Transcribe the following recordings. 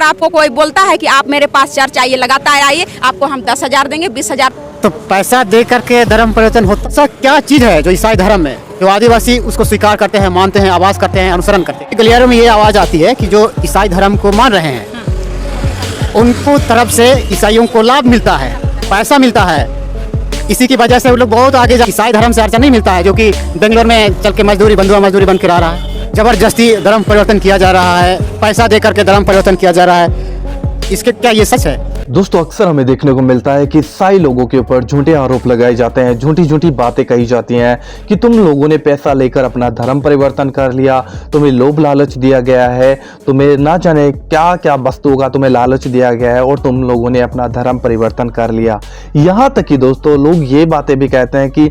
अगर आपको कोई बोलता है कि आप मेरे पास चर्च आइए, लगातार आइए, आपको हम 10,000 देंगे, 20,000। तो पैसा दे करके धर्म परिवर्तन होता है? क्या चीज़ है जो ईसाई धर्म में जो आदिवासी उसको स्वीकार करते हैं, मानते हैं, आवाज़ करते हैं, अनुसरण करते हैं? गलियारों में ये आवाज़ आती है कि जो ईसाई धर्म को मान रहे हैं उनको तरफ से ईसाइयों को लाभ मिलता है, पैसा मिलता है, इसी की वजह से वो लोग बहुत आगे ईसाई धर्म से अर्चा नहीं मिलता है, जो कि बेंगलोर में चल के मजदूरी बंधुआ मजदूरी बन के रह रहा है। जबरदस्ती धर्म परिवर्तन किया जा रहा है, पैसा दे करके धर्म परिवर्तन किया जा रहा है। इसके क्या ये सच है? दोस्तों, अक्सर हमें देखने को मिलता है कि ईसाई लोगों के ऊपर झूठे आरोप लगाए जाते हैं, झूठी झूठी बातें कही जाती हैं कि तुम लोगों ने पैसा लेकर अपना धर्म परिवर्तन कर लिया, तुम्हें लोभ लालच दिया गया है, तुम्हें ना जाने क्या क्या वस्तुओं का तुम्हें लालच दिया गया है और तुम लोगों ने अपना धर्म परिवर्तन कर लिया। यहाँ तक कि दोस्तों, लोग ये बातें भी कहते हैं कि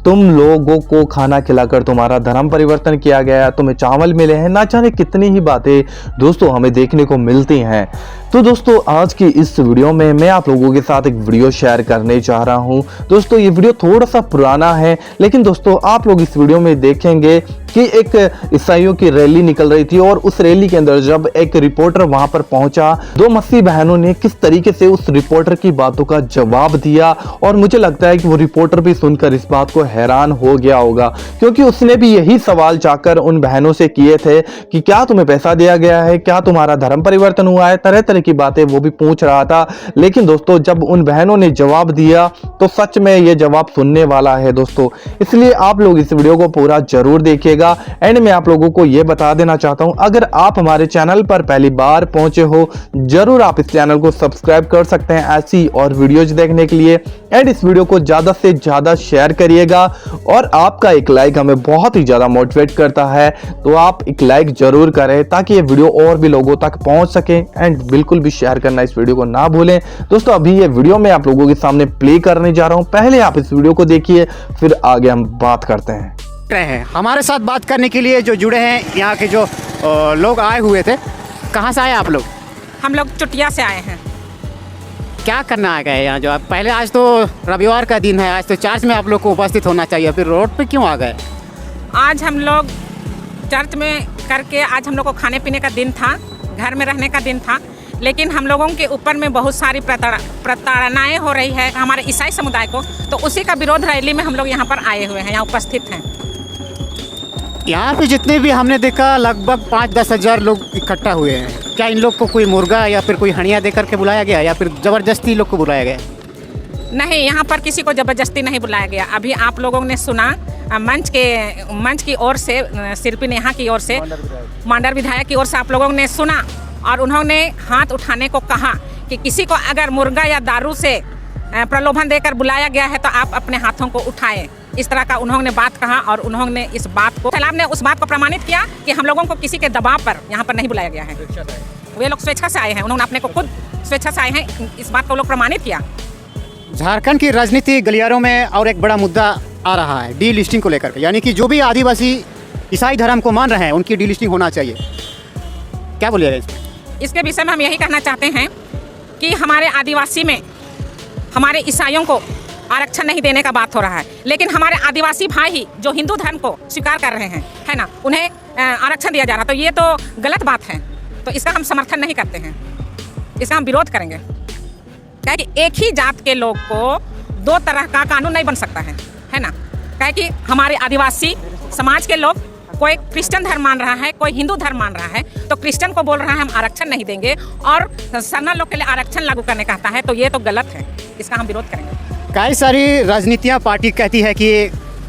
तुम लोगों को खाना खिलाकर तुम्हारा धर्म परिवर्तन किया गया है, तुम्हें चावल मिले हैं, ना जाने कितनी ही बातें दोस्तों हमें देखने को मिलती हैं। तो दोस्तों, आज की इस वीडियो में मैं आप लोगों के साथ एक वीडियो शेयर करने जा रहा हूं। दोस्तों, ये वीडियो थोड़ा सा पुराना है, लेकिन दोस्तों आप लोग इस वीडियो में देखेंगे कि एक ईसाइयों की रैली निकल रही थी और उस रैली के अंदर जब एक रिपोर्टर वहां पर पहुंचा, दो मसीह बहनों ने किस तरीके से उस रिपोर्टर की बातों का जवाब दिया। और मुझे लगता है कि वो रिपोर्टर भी सुनकर इस बात को हैरान हो गया होगा, क्योंकि उसने भी यही सवाल जाकर उन बहनों से किए थे कि क्या तुम्हें पैसा दिया गया है, क्या तुम्हारा धर्म परिवर्तन हुआ है, तरह तरह की बातें वो भी पूछ रहा था। लेकिन दोस्तों, जब उन बहनों ने जवाब दिया तो सच में ये जवाब सुनने वाला है दोस्तों, इसलिए आप लोग इस वीडियो को पूरा जरूर देखिएगा। एंड मैं आप लोगों को ये बता देना चाहता हूं, अगर आप हमारे चैनल पर पहली बार पहुंचे हो, जरूर आप इस चैनल को सब्सक्राइब कर सकते हैं ऐसी और वीडियोज देखने के लिए। एंड इस वीडियो को ज्यादा से ज्यादा शेयर करिएगा और आपका एक लाइक हमें बहुत ही ज्यादा मोटिवेट करता है, तो आप एक लाइक जरूर करें ताकि ये वीडियो और भी लोगों तक पहुंच सके। एंड बिल्कुल भी शेयर करना इस वीडियो को ना भूलें। दोस्तों, अभी ये वीडियो मैं आप लोगों के सामने प्ले करने जा रहा हूं, पहले आप इस वीडियो को देखिए, फिर आगे हम बात करते हैं। हमारे साथ बात करने के लिए जो जुड़े हैं यहाँ के जो लोग आए हुए थे, कहाँ से आए आप लोग? हम लोग चुटिया से आए हैं। क्या करना आ गए यहाँ? जो आप पहले, आज तो रविवार का दिन है, आज तो चर्च में आप लोग को उपस्थित होना चाहिए, फिर रोड पे क्यों आ गए? आज हम लोग चर्च में करके, आज हम लोग को खाने पीने का दिन था, घर में रहने का दिन था, लेकिन हम लोगों के ऊपर में बहुत सारी प्रताड़नाएं हो रही है हमारे ईसाई समुदाय को, तो उसी का विरोध रैली में हम लोग यहाँ पर आए हुए हैं, यहाँ उपस्थित हैं। यहाँ पे जितने भी हमने देखा लगभग 5-10 हज़ार लोग इकट्ठा हुए हैं। क्या इन लोग को कोई मुर्गा या फिर कोई हंडिया दे करके बुलाया गया या फिर ज़बरदस्ती लोग को बुलाया गया? नहीं, यहाँ पर किसी को ज़बरदस्ती नहीं बुलाया गया। अभी आप लोगों ने सुना मंच की ओर से, शिल्पी नेहा की ओर से, मांडर विधायक की ओर से आप लोगों ने सुना और उन्होंने हाथ उठाने को कहा कि किसी को अगर मुर्गा या दारू से प्रलोभन देकर बुलाया गया है तो आप अपने हाथों को उठाएं। इस तरह का उन्होंने बात कहा और उन्होंने इस बात को, सैलाब ने उस बात को प्रमाणित किया कि हम लोगों को किसी के दबाव पर यहाँ पर नहीं बुलाया गया है। वे लोग स्वेच्छा से आए हैं, उन्होंने अपने को खुद स्वेच्छा से आए हैं, इस बात को लोग प्रमाणित किया। झारखंड की राजनीति गलियारों में और एक बड़ा मुद्दा आ रहा है डी लिस्टिंग को लेकर के, यानी कि जो भी आदिवासी ईसाई धर्म को मान रहे हैं उनकी डी लिस्टिंग होना चाहिए। क्या बोलिएगा इसमें? इसके विषय में हम यही कहना चाहते हैं कि हमारे आदिवासी में हमारे ईसाइयों को आरक्षण नहीं देने का बात हो रहा है, लेकिन हमारे आदिवासी भाई ही जो हिंदू धर्म को स्वीकार कर रहे हैं, है ना, उन्हें आरक्षण दिया जा रहा है, तो ये तो गलत बात है। तो इसका हम समर्थन नहीं करते हैं, इसका हम विरोध करेंगे। क्या कि एक ही जात के लोग को दो तरह का कानून नहीं बन सकता है ना। क्या कि हमारे आदिवासी समाज के लोग, कोई क्रिश्चियन धर्म मान रहा है, कोई हिंदू धर्म मान रहा है, तो क्रिश्चियन को बोल रहा है हम आरक्षण नहीं देंगे और सरना लोग के लिए आरक्षण लागू करने कहता है, तो ये तो गलत है, इसका हम विरोध करेंगे। कई सारी राजनीतियाँ पार्टी कहती है कि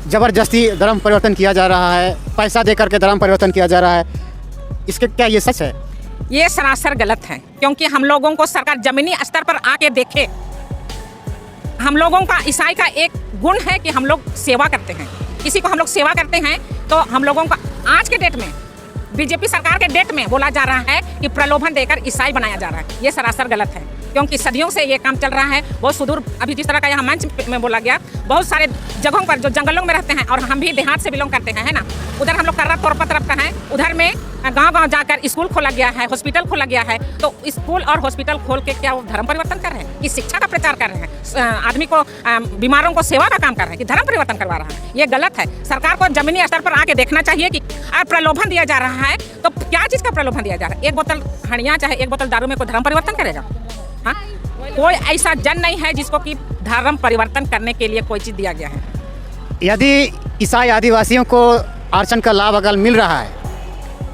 ज़बरदस्ती धर्म परिवर्तन किया जा रहा है, पैसा दे करके धर्म परिवर्तन किया जा रहा है, इसके क्या ये सच है? ये सरासर गलत है, क्योंकि हम लोगों को सरकार जमीनी स्तर पर आके देखे। हम लोगों का, ईसाई का एक गुण है कि हम लोग सेवा करते हैं, किसी को हम लोग सेवा करते हैं, तो हम लोगों का आज के डेट में, बीजेपी सरकार के डेट में बोला जा रहा है कि प्रलोभन देकर ईसाई बनाया जा रहा है। ये सरासर गलत है, क्योंकि सदियों से ये काम चल रहा है। बहुत सुदूर, अभी जिस तरह का यहाँ मंच में बोला गया, बहुत सारे जगहों पर जो जंगलों में रहते हैं, और हम भी देहात से बिलोंग करते हैं, है ना, उधर हम लोग कर्रा तौर पर तरफ का है, उधर में गांव-गांव जाकर स्कूल खोला गया है, हॉस्पिटल खोला गया है। तो स्कूल और हॉस्पिटल खोल के क्या वो धर्म परिवर्तन कर रहे हैं कि शिक्षा का प्रचार कर रहे हैं, आदमी को, बीमारों को सेवा का काम कर रहे हैं कि धर्म परिवर्तन करवा रहा है? ये गलत है। सरकार को जमीनी स्तर पर आके देखना चाहिए कि प्रलोभन दिया जा रहा है तो क्या चीज़ का प्रलोभन दिया जा रहा है? एक बोतल हड़िया चाहे एक बोतल दारू में कोई धर्म परिवर्तन करेगा? हाँ, कोई ऐसा जन नहीं है जिसको कि धर्म परिवर्तन करने के लिए कोई चीज़ दिया गया है। यदि ईसाई आदिवासियों को आरक्षण का लाभ अगर मिल रहा है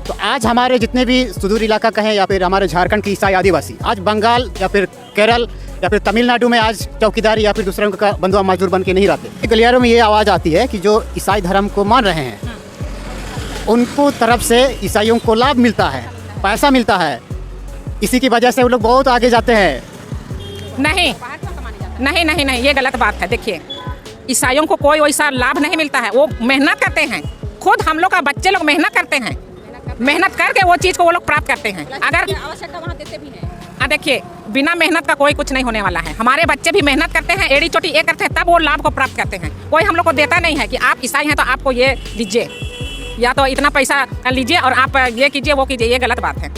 तो आज हमारे जितने भी सुदूर इलाका कहें या फिर हमारे झारखंड के ईसाई आदिवासी आज बंगाल या फिर केरल या फिर तमिलनाडु में आज चौकीदारी या फिर दूसरे का बंधुआ मजदूर बन के नहीं रहते। गलियारों में ये आवाज़ आती है कि जो ईसाई धर्म को मान रहे हैं उनको तरफ से ईसाइयों को लाभ मिलता है, पैसा मिलता है, इसी की वजह से वो लोग बहुत आगे जाते हैं। नहीं नहीं नहीं नहीं, ये गलत बात है। देखिए, ईसाइयों को कोई वैसा लाभ नहीं मिलता है। वो मेहनत करते हैं, खुद हम लोग का बच्चे लोग मेहनत करते हैं, मेहनत करके वो चीज़ को वो लोग प्राप्त करते हैं। अगर आवश्यकता वहाँ देते भी हैं। देखिए, बिना मेहनत का कोई कुछ नहीं होने वाला है। हमारे बच्चे भी मेहनत करते हैं, एड़ी चोटी ये करते हैं, तब वो लाभ को प्राप्त करते हैं। कोई हम लोग को देता नहीं है कि आप ईसाई हैं तो आपको ये लीजिए या तो इतना पैसा लीजिए और आप ये कीजिए वो कीजिए, ये गलत बात है।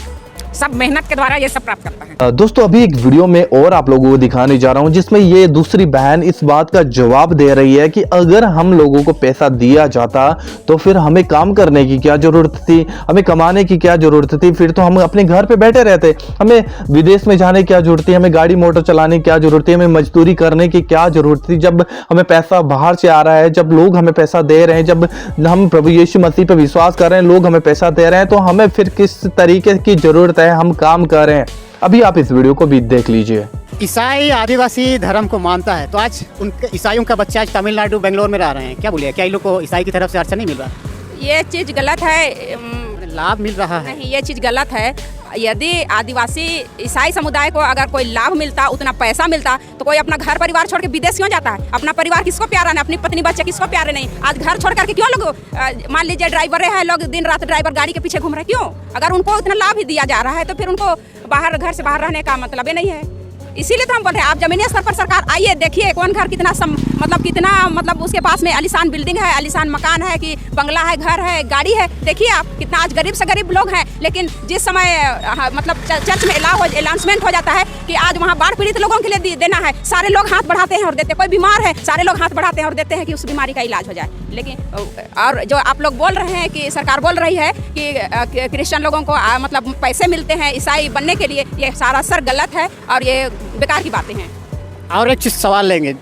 सब मेहनत के द्वारा ये सब प्राप्त करता है। दोस्तों, अभी एक वीडियो में और आप लोगों को दिखाने जा रहा हूं जिसमें ये दूसरी बहन इस बात का जवाब दे रही है कि अगर हम लोगों को पैसा दिया जाता तो फिर हमें काम करने की क्या जरूरत थी, हमें कमाने की क्या जरूरत थी, फिर तो हम अपने घर पे बैठे रहते, हमें विदेश में जाने की क्या जरूरत थी, हमें गाड़ी मोटर चलाने की क्या जरूरत थी, हमें मजदूरी करने की क्या जरूरत थी। जब हमें पैसा बाहर से आ रहा है, जब लोग हमें पैसा दे रहे हैं, जब हम प्रभु यीशु मसीह पे विश्वास कर रहे हैं, लोग हमें पैसा दे रहे हैं, तो हमें फिर किस तरीके की जरूरत है, हम काम कर रहे हैं। अभी आप इस वीडियो को भी देख लीजिए। ईसाई आदिवासी धर्म को मानता है तो आज उनके ईसाइयों का बच्चा आज तमिलनाडु बेंगलोर में रह रहे हैं, क्या बोलिए, क्या इन लोग को ईसाई की तरफ से आरक्षण नहीं मिल रहा? ये चीज़ गलत है। लाभ मिल रहा है। नहीं, ये चीज़ गलत है। यदि आदिवासी ईसाई समुदाय को अगर कोई लाभ मिलता, उतना पैसा मिलता, तो कोई अपना घर परिवार छोड़ के विदेश क्यों जाता है? अपना परिवार किसको प्यारा नहीं, अपनी पत्नी बच्चे किसको प्यारे नहीं? आज घर छोड़ करके क्यों लोग, मान लीजिए ड्राइवर है, लोग दिन रात ड्राइवर गाड़ी के पीछे घूम रहे हैं, क्यों? अगर उनको इतना लाभ ही दिया जा रहा है तो फिर उनको बाहर, घर से बाहर रहने का मतलब ही नहीं है। इसीलिए तो हम बोल रहे हैं, आप जमीनी स्तर पर सरकार आइए, देखिए कौन घर कितना मतलब उसके पास में आलीशान बिल्डिंग है, आलीशान मकान है कि बंगला है, घर है, गाड़ी है। देखिए आप कितना आज गरीब से गरीब लोग हैं, लेकिन जिस समय मतलब चर्च में अनाउंसमेंट हो जाता है कि आज वहाँ बाढ़ पीड़ित लोगों के लिए देना है, सारे लोग हाथ बढ़ाते हैं और देते हैं। कोई बीमार है, सारे लोग हाथ बढ़ाते हैं और देते हैं कि उस बीमारी का इलाज हो जाए। लेकिन और जो आप लोग बोल रहे हैं कि सरकार बोल रही है कि क्रिश्चियन लोगों को मतलब पैसे मिलते हैं ईसाई बनने के लिए, ये सारा सर गलत है और ये बेकार की बातें हैं। और एक चीज़ सवाल लेंगे,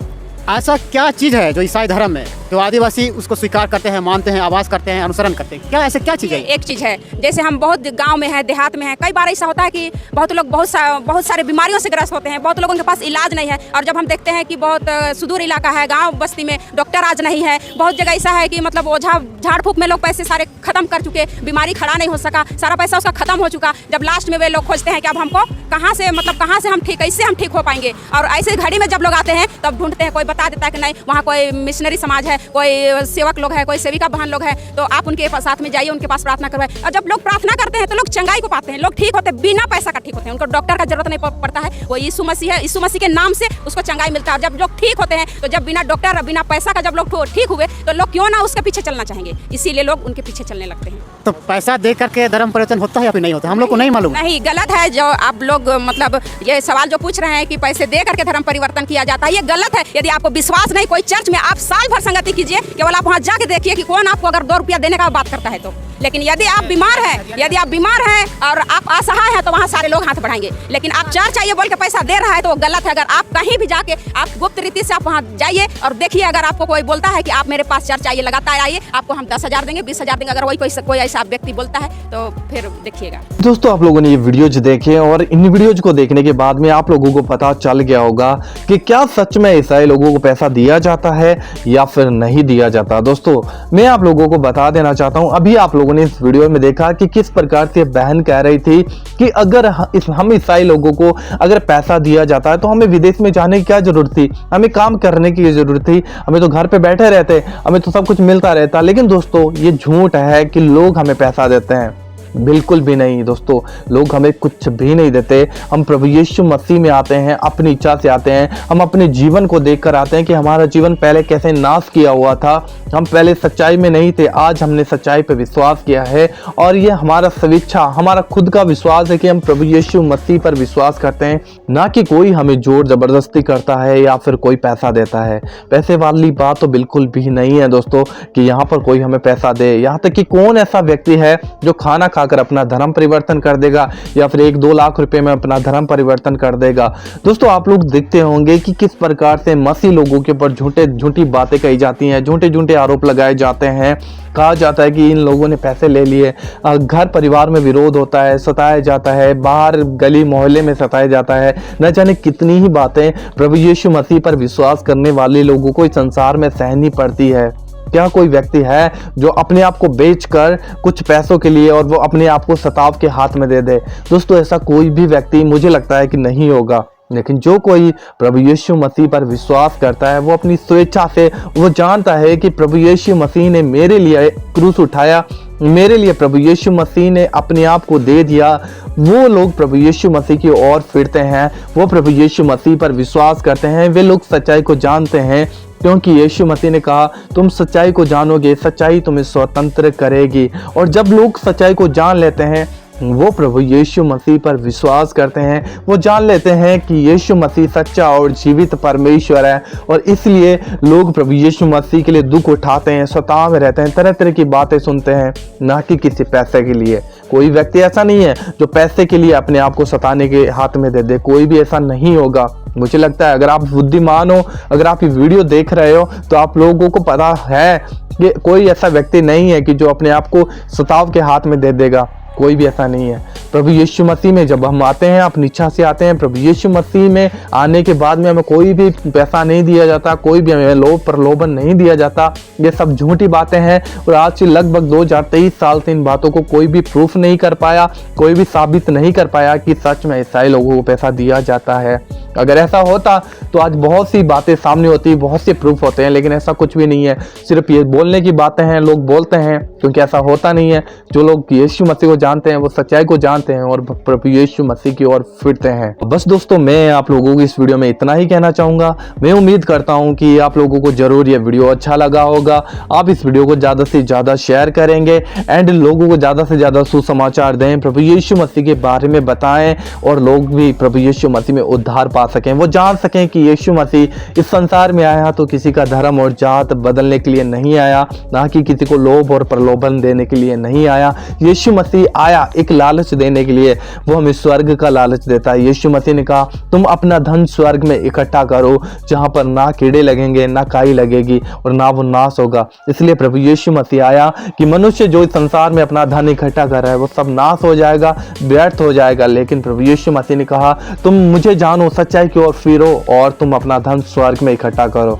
ऐसा क्या चीज़ है जो ईसाई धर्म में जो आदिवासी उसको स्वीकार करते हैं, मानते हैं, आवाज़ करते हैं, अनुसरण करते हैं? क्या ऐसे क्या चीज़ है? एक चीज़ है, जैसे हम बहुत गांव में है, देहात में है, कई बार ऐसा होता है कि बहुत लोग बहुत सारे बीमारियों से ग्रस्त होते हैं, बहुत लोगों के पास इलाज नहीं है। और जब हम देखते हैं कि बहुत सुदूर इलाका है, गांव बस्ती में डॉक्टर आज नहीं है, बहुत जगह ऐसा है कि मतलब ओझा झाड़ फूक में लोग पैसे सारे खत्म कर चुके, बीमारी खड़ा नहीं हो सका, सारा पैसा उसका खत्म हो चुका। जब लास्ट में वे लोग खोजते हैं कि अब हमको कहाँ से हम ठीक, कैसे हम ठीक हो पाएंगे? और ऐसे घड़ी में जब लोग आते हैं तब ढूंढते हैं, कोई बता देता है कि नहीं वहाँ कोई मिशनरी समाज है, कोई सेवक लोग है, कोई सेविका बहन लोग है, तो आप उनके साथ में जाइए, उनके पास प्रार्थना करवाए। और जब लोग प्रार्थना करते हैं तो लोग चंगाई को पाते हैं, लोग ठीक होते हैं, बिना पैसा का ठीक होते हैं, उनको डॉक्टर का जरूरत नहीं पड़ता है। वो यीशु मसीह है, यीशु मसीह के नाम से उसको चंगाई मिलता है। और जब लोग ठीक होते हैं तो जब बिना डॉक्टर बिना पैसा का जब लोग ठीक हुए तो लोग क्यों ना उसके पीछे चलना चाहेंगे, इसीलिए लोग उनके पीछे चलने लगते हैं। तो पैसा दे करके धर्म परिवर्तन होता है या फिर नहीं होता? हम लोग को नहीं मालूम। नहीं, गलत है। जो आप लोग मतलब ये सवाल जो पूछ रहे हैं कि पैसे दे करके धर्म परिवर्तन किया जाता है, ये गलत है। यदि आपको विश्वास नहीं, कोई चर्च में आप साल भर संगति कीजिए, केवल आप वहाँ जाके देखिए कि कौन आपको अगर 2 रुपया देने का बात करता है तो। लेकिन यदि आप बीमार हैं और आप असहाय हैं तो वहाँ सारे लोग हाथ बढ़ाएंगे। लेकिन आप चर्च चाहिए बोल के पैसा दे रहा है तो वो गलत है। अगर आप कहीं भी जाके आप गुप्त रीति से आप वहाँ जाइए और देखिए, अगर आपको कोई बोलता है कि आप मेरे पास चर्च चाहिए, लगातार आइए, आपको हम 10,000 देंगे, 20,000 देंगे, अगर वही कोई ऐसा व्यक्ति बोलता है तो फिर देखिएगा। दोस्तों, आप लोगों ने ये वीडियोज देखे और इन वीडियोज को देखने के बाद में आप लोगों को पता चल गया होगा कि क्या सच में ईसाई लोगों को पैसा दिया जाता है या फिर नहीं दिया जाता। दोस्तों, मैं आप लोगों को बता देना चाहता हूं, अभी आप लोगों ने इस वीडियो में देखा कि किस प्रकार से बहन कह रही थी कि अगर हम ईसाई लोगों को अगर पैसा दिया जाता है तो हमें विदेश में जाने की क्या जरूरत थी, हमें काम करने की जरूरत थी, हमें तो घर पे बैठे रहते, हमें तो सब कुछ मिलता रहता। लेकिन दोस्तों, ये झूठ है कि लोग हमें पैसा देते हैं, बिल्कुल भी नहीं। दोस्तों, लोग हमें कुछ भी नहीं देते। हम प्रभु यीशु मसीह में आते हैं, अपनी इच्छा से आते हैं, हम अपने जीवन को देखकर आते हैं कि हमारा जीवन पहले कैसे नाश किया हुआ था, हम पहले सच्चाई में नहीं थे, आज हमने सच्चाई पे विश्वास किया है। और ये हमारा स्वेच्छा, हमारा खुद का विश्वास है कि हम प्रभु यीशु मसीह पर विश्वास करते हैं, ना कि कोई हमें जोर जबरदस्ती करता है या फिर कोई पैसा देता है। पैसे वाली बात तो बिल्कुल भी नहीं है दोस्तों कि यहाँ पर कोई हमें पैसा दे। यहाँ तक कि कौन ऐसा व्यक्ति है जो खाना दिखाकर अपना धर्म परिवर्तन कर देगा या फिर 1-2 लाख रुपए में अपना धर्म परिवर्तन कर देगा। दोस्तों आप लोग देखते होंगे कि किस प्रकार से मसीह लोगों के ऊपर झूठी बातें कही जाती हैं, झूठे आरोप लगाए जाते हैं। कहा जाता है कि इन लोगों ने पैसे ले लिए, घर परिवार में विरोध होता है, सताया जाता है, बाहर गली मोहल्ले में सताया जाता है। न जाने कितनी ही बातें प्रभु यीशु मसीह पर विश्वास करने वाले लोगों को इस संसार में सहनी पड़ती है। क्या कोई व्यक्ति है जो अपने आप को बेचकर कुछ पैसों के लिए और वो अपने आप को सताव के हाथ में दे दे? दोस्तों ऐसा कोई भी व्यक्ति मुझे लगता है कि नहीं होगा। लेकिन जो कोई प्रभु यीशु मसीह पर विश्वास करता है वो अपनी स्वेच्छा से, वो जानता है कि प्रभु यीशु मसीह ने मेरे लिए क्रूस उठाया, मेरे लिए प्रभु यीशु मसीह ने अपने आप को दे दिया, वो लोग प्रभु यीशु मसीह की ओर फिरते हैं, वो प्रभु यीशु मसीह पर विश्वास करते हैं, वे लोग सच्चाई को जानते हैं। क्योंकि यीशु मसीह ने कहा तुम सच्चाई को जानोगे, सच्चाई तुम्हें स्वतंत्र करेगी। और जब लोग सच्चाई को जान लेते हैं वो प्रभु यीशु मसीह पर विश्वास करते हैं, वो जान लेते हैं कि यीशु मसीह सच्चा और जीवित परमेश्वर है, और इसलिए लोग प्रभु यीशु मसीह के लिए दुख उठाते हैं, सताव में रहते हैं, तरह तरह की बातें सुनते हैं, ना कि किसी पैसे के लिए। कोई व्यक्ति ऐसा नहीं है जो पैसे के लिए अपने आप को सताने के हाथ में दे दे, कोई भी ऐसा नहीं होगा। मुझे लगता है अगर आप बुद्धिमान हो, अगर आप ये वीडियो देख रहे हो तो आप लोगों को पता है कि कोई ऐसा व्यक्ति नहीं है कि जो अपने आप को सताव के हाथ में दे देगा। कोई भी ऐसा नहीं है। प्रभु यीशु मसीह में जब हम आते हैं, अपनी इच्छा से आते हैं, प्रभु यीशु मसीह में आने के बाद में हमें कोई भी पैसा नहीं दिया जाता, कोई भी हमें लोभ प्रलोभन नहीं दिया जाता। ये सब झूठी बातें हैं और आज से लगभग 2023 साल से इन बातों को कोई भी प्रूफ नहीं कर पाया, कोई भी साबित नहीं कर पाया कि सच में ईसाई लोगों को पैसा दिया जाता है। अगर ऐसा होता तो आज बहुत सी बातें सामने होती, बहुत से प्रूफ होते हैं, लेकिन ऐसा कुछ भी नहीं है। सिर्फ ये बोलने की बातें हैं, लोग बोलते हैं, क्योंकि ऐसा होता नहीं है। जो लोग यीशु मसीह को जानते हैं वो सच्चाई को जानते हैं और प्रभु यीशु मसीह की ओर फिरते हैं। बस दोस्तों मैं आप लोगों को इस वीडियो में इतना ही कहना चाहूंगा। मैं उम्मीद करता हूं कि आप लोगों को जरूर ये वीडियो अच्छा लगा होगा। आप इस वीडियो को ज्यादा से ज्यादा शेयर करेंगे एंड लोगों को ज्यादा से ज्यादा सुसमाचार दें, प्रभु यीशु मसीह के बारे में बताएं और लोग भी प्रभु यीशु मसीह में उद्धार पा सकें। वो जान सकें कि यीशु मसीह इस संसार में आया तो किसी का धर्म और जात बदलने के लिए नहीं आया, ना कि किसी को लोभ और प्रलोभन देने के लिए नहीं आया। यीशु मसीह आया एक लालच देने के लिए, वो हमें स्वर्ग का लालच देता है। यीशु मसीह ने कहा तुम अपना धन स्वर्ग में इकट्ठा करो, जहां पर ना कीड़े लगेंगे, ना काई लगेगी और ना वो नाश होगा। इसलिए प्रभु यीशु मसीह आया कि मनुष्य जो इस संसार में अपना धन इकट्ठा कर रहा है वो सब नाश हो जाएगा, व्यर्थ हो जाएगा। लेकिन प्रभु यीशु मसीह ने कहा तुम मुझे जानो, सच्चाई की ओर फिरो और तुम अपना धन स्वर्ग में इकट्ठा करो।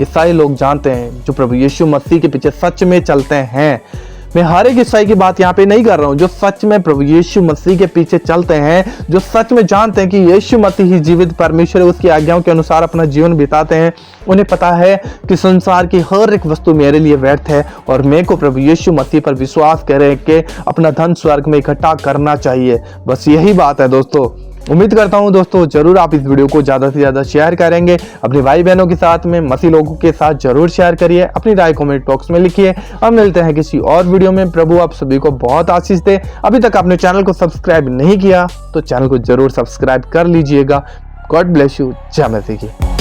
ईसाई लोग जानते हैं जो प्रभु यीशु मसीह के पीछे सच में चलते हैं। मैं हर एक ईसाई की बात यहाँ पे नहीं कर रहा हूँ, जो सच में प्रभु यीशु मसीह के पीछे चलते हैं, जो सच में जानते हैं कि यीशु मसीह ही जीवित परमेश्वर है, उसकी आज्ञाओं के अनुसार अपना जीवन बिताते हैं। उन्हें पता है कि संसार की हर एक वस्तु मेरे लिए व्यर्थ है और मेरे को प्रभु यीशु मसीह पर विश्वास करके अपना धन स्वर्ग में इकट्ठा करना चाहिए। बस यही बात है दोस्तों। उम्मीद करता हूं दोस्तों जरूर आप इस वीडियो को ज़्यादा से ज़्यादा शेयर करेंगे, अपने भाई बहनों के साथ में, मसीह लोगों के साथ जरूर शेयर करिए, अपनी राय कमेंट बॉक्स में लिखिए। हम मिलते हैं किसी और वीडियो में। प्रभु आप सभी को बहुत आशीष दे। अभी तक आपने चैनल को सब्सक्राइब नहीं किया तो चैनल को जरूर सब्सक्राइब कर लीजिएगा। God bless you. जय मसीह की।